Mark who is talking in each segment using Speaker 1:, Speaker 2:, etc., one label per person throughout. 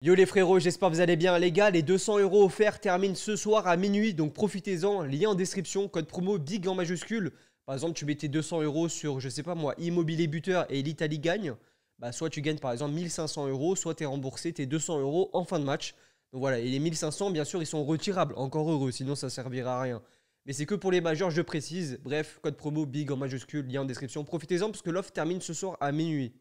Speaker 1: Yo les frérots, j'espère que vous allez bien. Les gars, les 200 € offerts terminent ce soir à minuit, donc profitez-en. Lien en description, code promo BIG en majuscule. Par exemple, tu mettais 200 € sur, je sais pas moi, immobilier buteur et l'Italie gagne. Bah, soit tu gagnes par exemple 1500 €, soit tu es remboursé tes 200 € en fin de match. Donc voilà, et les 1500, bien sûr, ils sont retirables. Encore heureux, sinon ça servira à rien. Mais c'est que pour les majeurs, je précise. Bref, code promo BIG en majuscule, lien en description. Profitez-en parce que l'offre termine ce soir à minuit.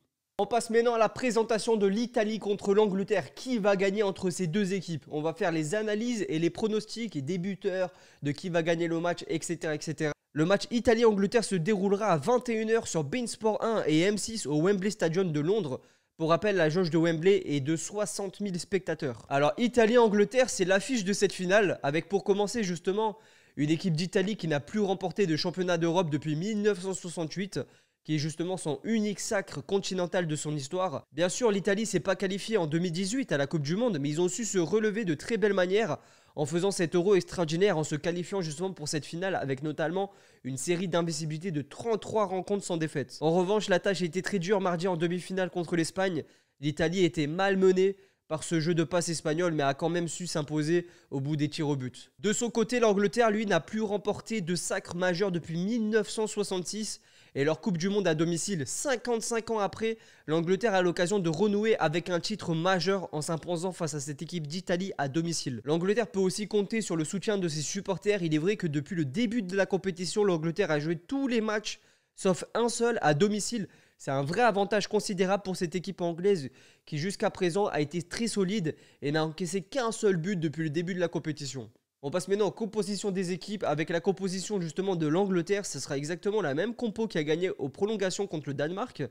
Speaker 1: On passe maintenant à la présentation de l'Italie contre l'Angleterre. Qui va gagner entre ces deux équipes? On va faire les analyses et les pronostics et des buteurs de qui va gagner le match, etc. etc. Le match Italie-Angleterre se déroulera à 21 h sur beIN Sport 1 et M6 au Wembley Stadium de Londres. Pour rappel, la jauge de Wembley est de 60 000 spectateurs. Alors Italie-Angleterre, c'est l'affiche de cette finale, avec pour commencer justement une équipe d'Italie qui n'a plus remporté de championnat d'Europe depuis 1968, qui est justement son unique sacre continental de son histoire. Bien sûr, l'Italie s'est pas qualifiée en 2018 à la Coupe du Monde, mais ils ont su se relever de très belle manière en faisant cet Euro extraordinaire, en se qualifiant justement pour cette finale avec notamment une série d'invincibilité de 33 rencontres sans défaite. En revanche, la tâche a été très dure mardi en demi-finale contre l'Espagne. L'Italie était malmenée par ce jeu de passe espagnol, mais a quand même su s'imposer au bout des tirs au but. De son côté, l'Angleterre, lui, n'a plus remporté de sacre majeur depuis 1966, et leur Coupe du Monde à domicile, 55 ans après, l'Angleterre a l'occasion de renouer avec un titre majeur en s'imposant face à cette équipe d'Italie à domicile. L'Angleterre peut aussi compter sur le soutien de ses supporters. Il est vrai que depuis le début de la compétition, l'Angleterre a joué tous les matchs, sauf un seul à domicile. C'est un vrai avantage considérable pour cette équipe anglaise qui jusqu'à présent a été très solide et n'a encaissé qu'un seul but depuis le début de la compétition. On passe maintenant en composition des équipes. Avec la composition justement de l'Angleterre, ce sera exactement la même compo qui a gagné aux prolongations contre le Danemark.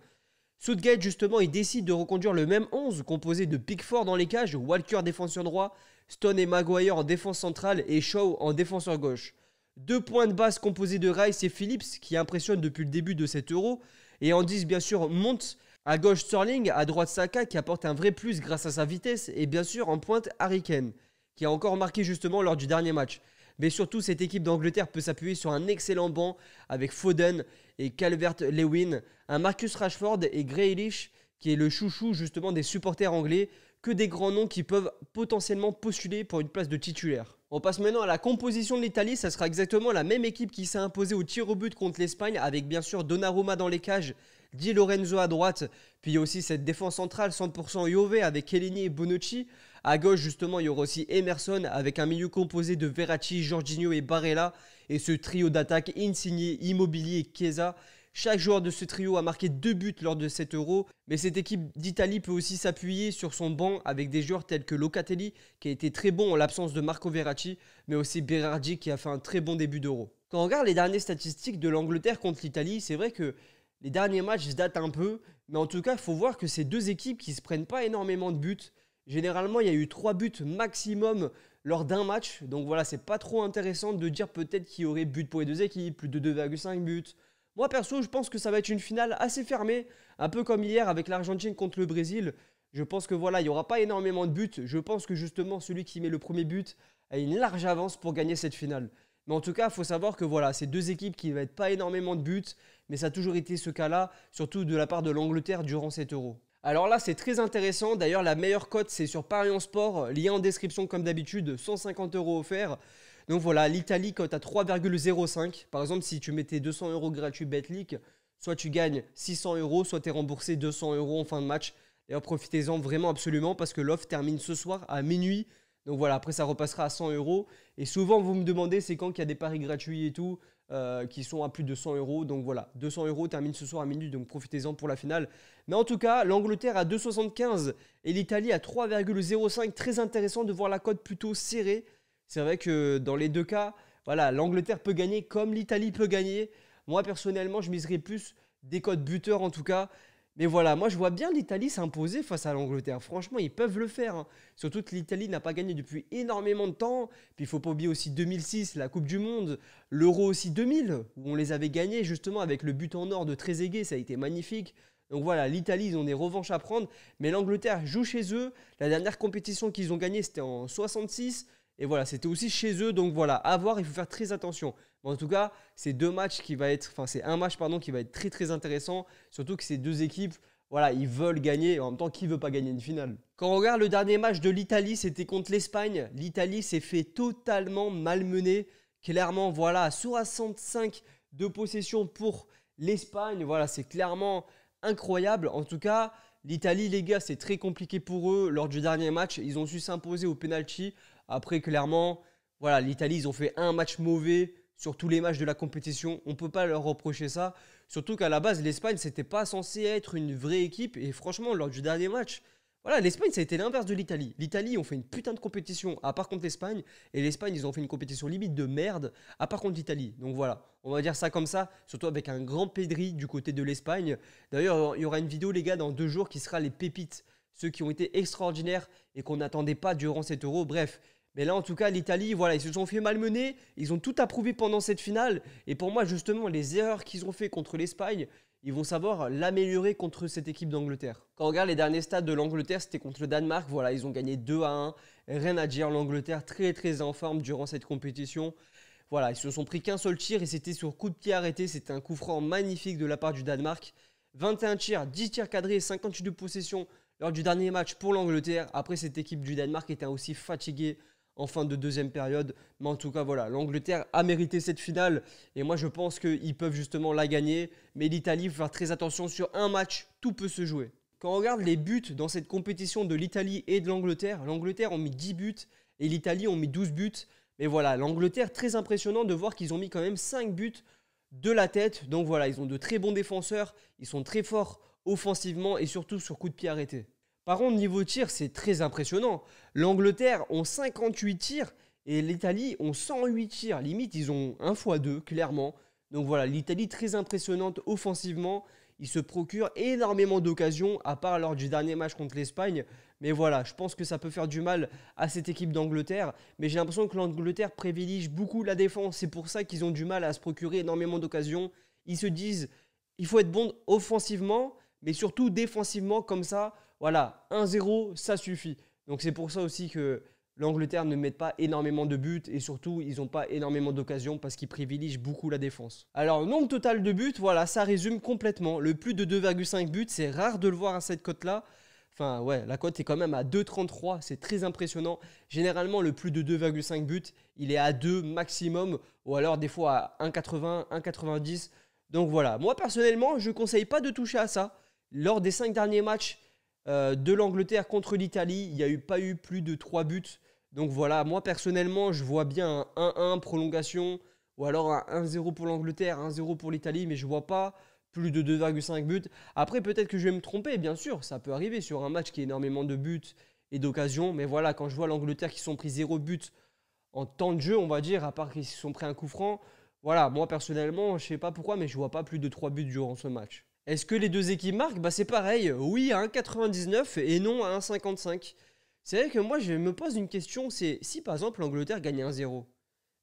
Speaker 1: Southgate justement, il décide de reconduire le même 11 composé de Pickford dans les cages, Walker défenseur droit, Stone et Maguire en défense centrale et Shaw en défenseur gauche. Deux points de base composés de Rice et Phillips qui impressionnent depuis le début de cet Euro. Et en 10, bien sûr, monte à gauche Sterling, à droite Saka qui apporte un vrai plus grâce à sa vitesse. Et bien sûr, en pointe Harry Kane qui a encore marqué justement lors du dernier match. Mais surtout, cette équipe d'Angleterre peut s'appuyer sur un excellent banc avec Foden et Calvert-Lewin, un Marcus Rashford et Grealish qui est le chouchou justement des supporters anglais, que des grands noms qui peuvent potentiellement postuler pour une place de titulaire. On passe maintenant à la composition de l'Italie. Ça sera exactement la même équipe qui s'est imposée au tir au but contre l'Espagne, avec bien sûr Donnarumma dans les cages, Di Lorenzo à droite, puis il y a aussi cette défense centrale 100% Juve avec Chiellini et Bonucci. À gauche justement il y aura aussi Emerson avec un milieu composé de Verratti, Jorginho et Barella, et ce trio d'attaque Insigne, Immobilier et Chiesa. Chaque joueur de ce trio a marqué 2 buts lors de cet Euro, mais cette équipe d'Italie peut aussi s'appuyer sur son banc avec des joueurs tels que Locatelli qui a été très bon en l'absence de Marco Verratti, mais aussi Berardi qui a fait un très bon début d'Euro. Quand on regarde les dernières statistiques de l'Angleterre contre l'Italie, c'est vrai que les derniers matchs datent un peu, mais en tout cas il faut voir que ces deux équipes qui ne se prennent pas énormément de buts. Généralement il y a eu 3 buts maximum lors d'un match, donc voilà, c'est pas trop intéressant de dire peut-être qu'il y aurait but pour les deux équipes, plus de 2,5 buts. Moi perso, je pense que ça va être une finale assez fermée, un peu comme hier avec l'Argentine contre le Brésil. Je pense que voilà, il n'y aura pas énormément de buts. Je pense que justement celui qui met le premier but a une large avance pour gagner cette finale. Mais en tout cas, il faut savoir que voilà, c'est deux équipes qui ne mettent pas énormément de buts, mais ça a toujours été ce cas-là, surtout de la part de l'Angleterre durant cet Euro. Alors là, c'est très intéressant. D'ailleurs, la meilleure cote, c'est sur Parions Sport. Lien en description comme d'habitude, 150 € offerts. Donc voilà, l'Italie cote à 3,05. Par exemple, si tu mettais 200 € gratuits Betclic, soit tu gagnes 600 €, soit tu es remboursé 200 € en fin de match. D'ailleurs, profitez-en vraiment absolument parce que l'offre termine ce soir à minuit. Donc voilà, après ça repassera à 100 €. Et souvent, vous me demandez c'est quand qu'il y a des paris gratuits et tout, qui sont à plus de 100 €. Donc voilà, 200 € termine ce soir à minuit, donc profitez-en pour la finale. Mais en tout cas, l'Angleterre à 2,75 et l'Italie à 3,05. Très intéressant de voir la cote plutôt serrée. C'est vrai que dans les deux cas, voilà, l'Angleterre peut gagner comme l'Italie peut gagner. Moi, personnellement, je miserais plus des cotes buteurs en tout cas. Mais voilà, moi, je vois bien l'Italie s'imposer face à l'Angleterre. Franchement, ils peuvent le faire, hein. Surtout que l'Italie n'a pas gagné depuis énormément de temps. Puis, il ne faut pas oublier aussi 2006, la Coupe du Monde. L'Euro aussi 2000, où on les avait gagnés justement avec le but en or de Trezeguet. Ça a été magnifique. Donc voilà, l'Italie, ils ont des revanches à prendre. Mais l'Angleterre joue chez eux. La dernière compétition qu'ils ont gagnée, c'était en 66. Et voilà, c'était aussi chez eux. Donc voilà, à voir, il faut faire très attention. Mais en tout cas, c'est deux matchs qui va être, enfin c'est un match pardon qui va être très très intéressant. Surtout que ces deux équipes, voilà, ils veulent gagner. En même temps, qui veut pas gagner une finale? Quand on regarde le dernier match de l'Italie, c'était contre l'Espagne. L'Italie s'est fait totalement malmener. Clairement, voilà, 65 de possession pour l'Espagne. Voilà, c'est clairement incroyable. En tout cas, l'Italie, les gars, c'est très compliqué pour eux. Lors du dernier match, ils ont su s'imposer au penalty. Après, clairement, voilà, l'Italie, ils ont fait un match mauvais sur tous les matchs de la compétition. On ne peut pas leur reprocher ça. Surtout qu'à la base, l'Espagne, c'était pas censé être une vraie équipe. Et franchement, lors du dernier match, voilà, l'Espagne, ça a été l'inverse de l'Italie. L'Italie, ont fait une putain de compétition à part contre l'Espagne. Et l'Espagne, ils ont fait une compétition limite de merde à part contre l'Italie. Donc voilà, on va dire ça comme ça. Surtout avec un grand Pedri du côté de l'Espagne. D'ailleurs, il y aura une vidéo, les gars, dans 2 jours qui sera les pépites. Ceux qui ont été extraordinaires et qu'on n'attendait pas durant cet Euro. Bref. Mais là, en tout cas, l'Italie, voilà, ils se sont fait malmener. Ils ont tout approuvé pendant cette finale. Et pour moi, justement, les erreurs qu'ils ont fait contre l'Espagne, ils vont savoir l'améliorer contre cette équipe d'Angleterre. Quand on regarde les derniers stades de l'Angleterre, c'était contre le Danemark. Voilà, ils ont gagné 2-1. Rien à dire, l'Angleterre très très en forme durant cette compétition. Voilà, ils se sont pris qu'un seul tir et c'était sur coup de pied arrêté. C'était un coup franc magnifique de la part du Danemark. 21 tirs, 10 tirs cadrés, 58 de possession lors du dernier match pour l'Angleterre. Après, cette équipe du Danemark était aussi fatiguée en fin de deuxième période. Mais en tout cas, voilà, l'Angleterre a mérité cette finale. Et moi, je pense qu'ils peuvent justement la gagner. Mais l'Italie, il faut faire très attention sur un match. Tout peut se jouer. Quand on regarde les buts dans cette compétition de l'Italie et de l'Angleterre ont mis 10 buts et l'Italie ont mis 12 buts. Mais voilà, l'Angleterre, très impressionnant de voir qu'ils ont mis quand même 5 buts de la tête. Donc voilà, ils ont de très bons défenseurs. Ils sont très forts offensivement et surtout sur coup de pied arrêté. Par contre, niveau tir, c'est très impressionnant. L'Angleterre ont 58 tirs et l'Italie ont 108 tirs. Limite, ils ont 1 x 2, clairement. Donc voilà, l'Italie très impressionnante offensivement. Ils se procurent énormément d'occasions, à part lors du dernier match contre l'Espagne. Mais voilà, je pense que ça peut faire du mal à cette équipe d'Angleterre. Mais j'ai l'impression que l'Angleterre privilégie beaucoup la défense. C'est pour ça qu'ils ont du mal à se procurer énormément d'occasions. Ils se disent, il faut être bon offensivement, mais surtout défensivement, comme ça. Voilà, 1-0, ça suffit. Donc c'est pour ça aussi que l'Angleterre ne met pas énormément de buts et surtout, ils n'ont pas énormément d'occasions parce qu'ils privilégient beaucoup la défense. Alors, nombre total de buts, voilà, ça résume complètement. Le plus de 2,5 buts, c'est rare de le voir à cette cote-là. Enfin, ouais, la cote est quand même à 2,33, c'est très impressionnant. Généralement, le plus de 2,5 buts, il est à 2 maximum ou alors des fois à 1,80, 1,90. Donc voilà, moi personnellement, je ne conseille pas de toucher à ça. Lors des 5 derniers matchs, de l'Angleterre contre l'Italie, il n'y a pas eu plus de 3 buts. Donc voilà, moi personnellement, je vois bien un 1-1 prolongation ou alors un 1-0 pour l'Angleterre, 1-0 pour l'Italie, mais je ne vois pas plus de 2,5 buts. Après, peut-être que je vais me tromper, bien sûr, ça peut arriver sur un match qui a énormément de buts et d'occasions. Mais voilà, quand je vois l'Angleterre qui sont pris 0 but en temps de jeu, on va dire, à part qu'ils se sont pris un coup franc, voilà, moi personnellement, je ne sais pas pourquoi, mais je ne vois pas plus de 3 buts durant ce match. Est-ce que les deux équipes marquent? Bah c'est pareil, oui à 1,99 et non à 1,55. C'est vrai que moi je me pose une question, c'est si par exemple l'Angleterre gagne 1-0,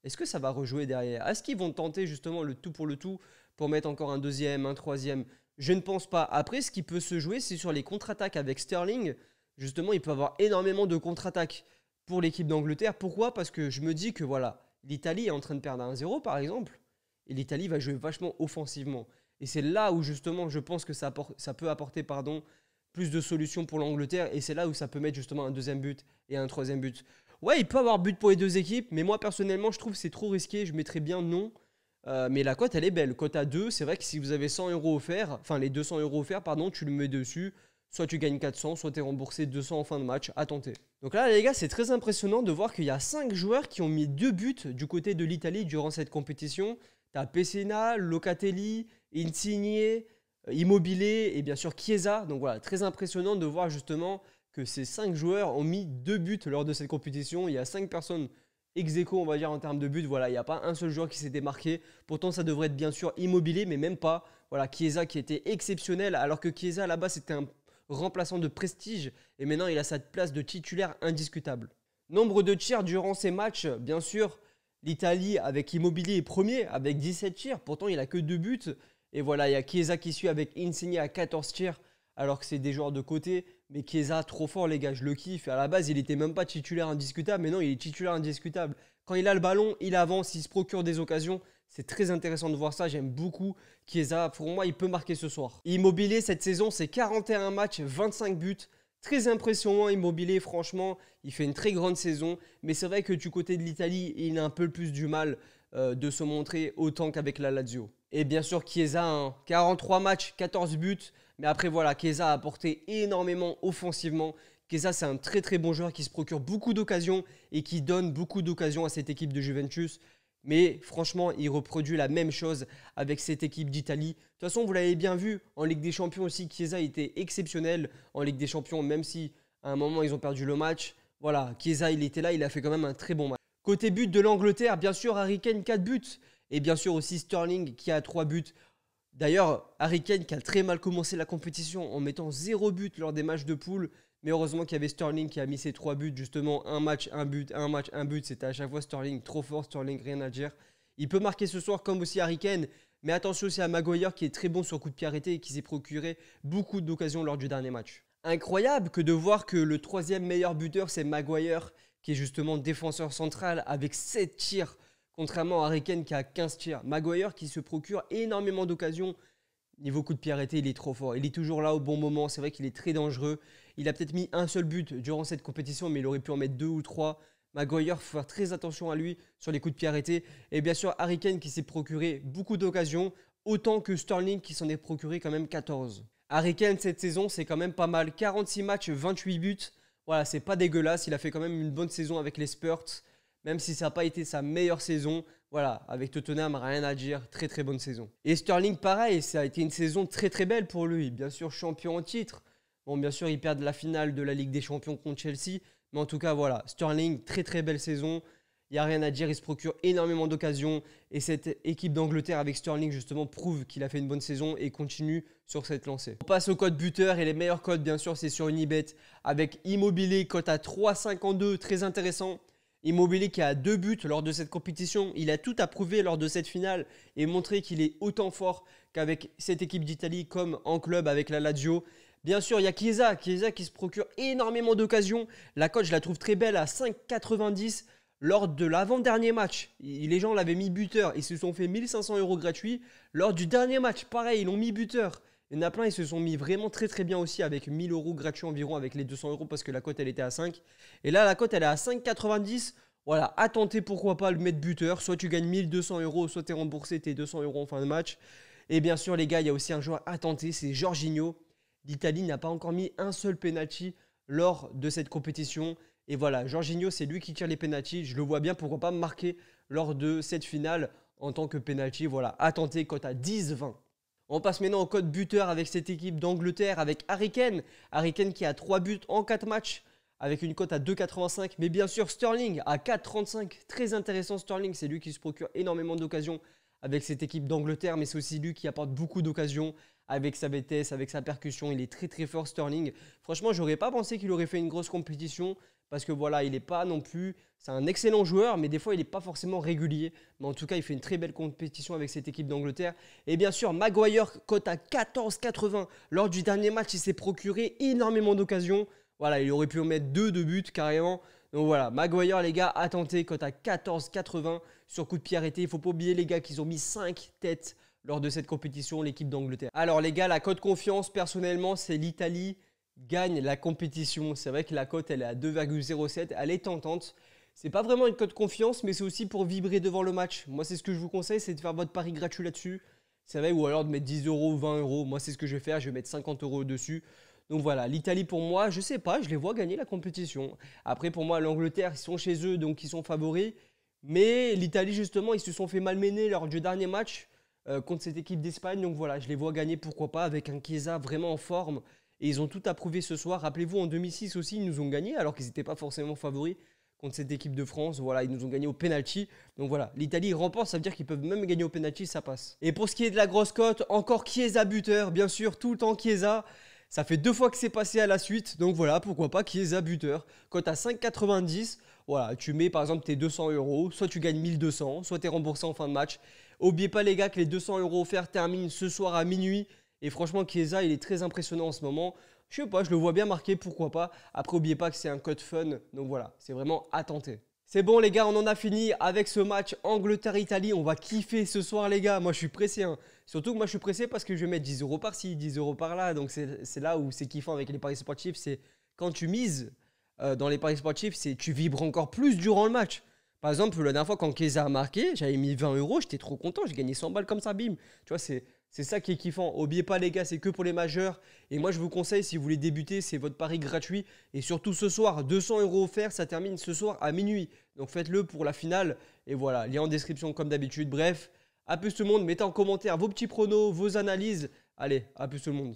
Speaker 1: est-ce que ça va rejouer derrière? Est-ce qu'ils vont tenter justement le tout pour mettre encore un deuxième, un troisième? Je ne pense pas. Après, ce qui peut se jouer, c'est sur les contre-attaques avec Sterling. Justement, il peut y avoir énormément de contre-attaques pour l'équipe d'Angleterre. Pourquoi? Parce que je me dis que voilà, l'Italie est en train de perdre 1-0 par exemple, et l'Italie va jouer vachement offensivement. Et c'est là où justement je pense que ça peut apporter plus de solutions pour l'Angleterre. Et c'est là où ça peut mettre justement un deuxième but et un troisième but. Ouais, il peut y avoir but pour les deux équipes. Mais moi personnellement je trouve que c'est trop risqué. Je mettrais bien non. Mais la cote elle est belle. Cote à 2, c'est vrai que si vous avez 100 € offerts, enfin les 200 € offerts, pardon, tu le mets dessus. Soit tu gagnes 400, soit tu es remboursé 200 en fin de match. À tenter. Donc là les gars, c'est très impressionnant de voir qu'il y a 5 joueurs qui ont mis 2 buts du côté de l'Italie durant cette compétition. T'as Pessina, Locatelli, Insigne, Immobile et bien sûr Chiesa. Donc voilà, très impressionnant de voir justement que ces 5 joueurs ont mis 2 buts lors de cette compétition. Il y a 5 personnes ex aequo, on va dire, en termes de buts. Voilà, il n'y a pas un seul joueur qui s'est démarqué. Pourtant, ça devrait être bien sûr Immobile, mais même pas. Voilà, Chiesa qui était exceptionnel, alors que Chiesa là-bas, c'était un remplaçant de prestige. Et maintenant, il a sa place de titulaire indiscutable. Nombre de tirs durant ces matchs, bien sûr. L'Italie avec Immobile est premier avec 17 tirs. Pourtant, il n'a que 2 buts. Et voilà, il y a Chiesa qui suit avec Insigne à 14 tirs. Alors que c'est des joueurs de côté. Mais Chiesa, trop fort les gars, je le kiffe. À la base, il n'était même pas titulaire indiscutable. Mais non, il est titulaire indiscutable. Quand il a le ballon, il avance, il se procure des occasions. C'est très intéressant de voir ça. J'aime beaucoup Chiesa. Pour moi, il peut marquer ce soir. Immobile, cette saison, c'est 41 matchs, 25 buts. Très impressionnant Immobilier, franchement, il fait une très grande saison. Mais c'est vrai que du côté de l'Italie, il a un peu plus du mal de se montrer autant qu'avec la Lazio. Et bien sûr, Chiesa, hein, 43 matchs, 14 buts. Mais après, voilà, Chiesa a apporté énormément offensivement. Chiesa, c'est un très très bon joueur qui se procure beaucoup d'occasions et qui donne beaucoup d'occasions à cette équipe de Juventus. Mais franchement, il reproduit la même chose avec cette équipe d'Italie. De toute façon, vous l'avez bien vu, en Ligue des Champions aussi, Chiesa était exceptionnel en Ligue des Champions, même si à un moment, ils ont perdu le match. Voilà, Chiesa, il était là, il a fait quand même un très bon match. Côté but de l'Angleterre, bien sûr, Harry Kane, 4 buts. Et bien sûr aussi Sterling qui a 3 buts. D'ailleurs, Harry Kane qui a très mal commencé la compétition en mettant 0 but lors des matchs de poule. Mais heureusement qu'il y avait Sterling qui a mis ses 3 buts. Justement, un match, un but, un match, un but. C'était à chaque fois Sterling, trop fort, Sterling, rien à dire. Il peut marquer ce soir comme aussi Harry Kane. Mais attention aussi à Maguire qui est très bon sur coup de pied arrêté et qui s'est procuré beaucoup d'occasions lors du dernier match. Incroyable que de voir que le troisième meilleur buteur c'est Maguire qui est justement défenseur central avec 7 tirs. Contrairement à Harry Kane qui a 15 tirs. Maguire qui se procure énormément d'occasions. Niveau coup de pied arrêté, il est trop fort. Il est toujours là au bon moment. C'est vrai qu'il est très dangereux. Il a peut-être mis un seul but durant cette compétition, mais il aurait pu en mettre 2 ou 3. Maguire, il faut faire très attention à lui sur les coups de pied arrêtés. Et bien sûr, Harry Kane qui s'est procuré beaucoup d'occasions, autant que Sterling qui s'en est procuré quand même 14. Harry Kane, cette saison, c'est quand même pas mal. 46 matchs, 28 buts. Voilà, c'est pas dégueulasse. Il a fait quand même une bonne saison avec les Spurs. Même si ça n'a pas été sa meilleure saison, voilà, avec Tottenham, rien à dire, très très bonne saison. Et Sterling, pareil, ça a été une saison très très belle pour lui. Bien sûr, champion en titre. Bon, bien sûr, il perd la finale de la Ligue des Champions contre Chelsea. Mais en tout cas, voilà, Sterling, très très belle saison. Il n'y a rien à dire, il se procure énormément d'occasions. Et cette équipe d'Angleterre avec Sterling, justement, prouve qu'il a fait une bonne saison et continue sur cette lancée. On passe au code buteur et les meilleurs codes, bien sûr, c'est sur Unibet. Avec Immobilier, cote à 3,52, très intéressant. Immobilier qui a 2 buts lors de cette compétition, il a tout à prouver lors de cette finale et montrer qu'il est autant fort qu'avec cette équipe d'Italie comme en club avec la Lazio. Bien sûr, il y a Chiesa qui se procure énormément d'occasions. La cote, je la trouve très belle à 5,90 lors de l'avant-dernier match. Les gens l'avaient mis buteur, ils se sont fait 1500 € gratuits. Lors du dernier match, pareil, ils l'ont mis buteur. Il y en a plein, ils se sont mis vraiment très très bien aussi avec 1000 € gratuits environ avec les 200 € parce que la cote elle était à 5. Et là la cote elle est à 5,90. Voilà, à tenter pourquoi pas le mettre buteur. Soit tu gagnes 1200 €, soit tu es remboursé tes 200 € en fin de match. Et bien sûr les gars, il y a aussi un joueur à tenter, c'est Jorginho. L'Italie n'a pas encore mis un seul penalty lors de cette compétition. Et voilà, Jorginho c'est lui qui tire les penalties. Je le vois bien, pourquoi pas marquer lors de cette finale en tant que penalty. Voilà, à tenter, cote à 10,20. On passe maintenant au code buteur avec cette équipe d'Angleterre, avec Harry Kane. Harry Kane qui a 3 buts en 4 matchs, avec une cote à 2,85. Mais bien sûr, Sterling à 4,35. Très intéressant Sterling, c'est lui qui se procure énormément d'occasions avec cette équipe d'Angleterre. Mais c'est aussi lui qui apporte beaucoup d'occasions avec sa vitesse, avec sa percussion. Il est très très fort Sterling. Franchement, j'aurais pas pensé qu'il aurait fait une grosse compétition. Parce que voilà, il n'est pas non plus... C'est un excellent joueur, mais des fois, il n'est pas forcément régulier. Mais en tout cas, il fait une très belle compétition avec cette équipe d'Angleterre. Et bien sûr, Maguire, cote à 14,80. Lors du dernier match, il s'est procuré énormément d'occasions. Voilà, il aurait pu en mettre 2 de but carrément. Donc voilà, Maguire, les gars, à tenter, cote à 14,80 sur coup de pied arrêté. Il ne faut pas oublier, les gars, qu'ils ont mis 5 têtes lors de cette compétition, l'équipe d'Angleterre. Alors, les gars, la cote confiance, personnellement, c'est l'Italie gagne la compétition. C'est vrai que la cote elle est à 2,07, elle est tentante. C'est pas vraiment une cote confiance, mais c'est aussi pour vibrer devant le match. Moi, c'est ce que je vous conseille, c'est de faire votre pari gratuit là-dessus. C'est vrai, ou alors de mettre 10 €, 20 €. Moi, c'est ce que je vais faire, je vais mettre 50 € dessus. Donc voilà, l'Italie pour moi, je sais pas, je les vois gagner la compétition. Après, pour moi, l'Angleterre, ils sont chez eux, donc ils sont favoris. Mais l'Italie, justement, ils se sont fait malmener lors du dernier match contre cette équipe d'Espagne. Donc voilà, je les vois gagner, pourquoi pas, avec un Chiesa vraiment en forme. Et ils ont tout approuvé ce soir. Rappelez-vous, en 2006 aussi, ils nous ont gagné alors qu'ils n'étaient pas forcément favoris contre cette équipe de France. Voilà, ils nous ont gagné au penalty. Donc voilà, l'Italie remporte, ça veut dire qu'ils peuvent même gagner au penalty, ça passe. Et pour ce qui est de la grosse cote, encore Chiesa buteur, bien sûr, tout le temps Chiesa. Ça fait 2 fois que c'est passé à la suite. Donc voilà, pourquoi pas Chiesa buteur. Cote à 5,90. Voilà, tu mets par exemple tes 200 €, soit tu gagnes 1200, soit tu es remboursé en fin de match. N'oubliez pas les gars que les 200 € offerts terminent ce soir à minuit. Et franchement, Chiesa, il est très impressionnant en ce moment. Je sais pas, je le vois bien marqué, pourquoi pas. Après, n'oubliez pas que c'est un code fun. Donc voilà, c'est vraiment à tenter. C'est bon les gars, on en a fini avec ce match Angleterre-Italie. On va kiffer ce soir les gars. Moi, je suis pressé. Hein. Surtout que moi, je suis pressé parce que je vais mettre 10 € par-ci, 10 € par-là. Donc c'est là où c'est kiffant avec les paris sportifs. C'est quand tu mises dans les paris sportifs, c'est tu vibres encore plus durant le match. Par exemple, la dernière fois, quand Keza a marqué, j'avais mis 20 euros, j'étais trop content, j'ai gagné 100 balles comme ça, bim. Tu vois, c'est ça qui est kiffant. Oubliez pas, les gars, c'est que pour les majeurs. Et moi, je vous conseille, si vous voulez débuter, c'est votre pari gratuit. Et surtout ce soir, 200 euros offerts, ça termine ce soir à minuit. Donc faites-le pour la finale. Et voilà, lien en description comme d'habitude. Bref, à plus tout le monde. Mettez en commentaire vos petits pronos, vos analyses. Allez, à plus tout le monde.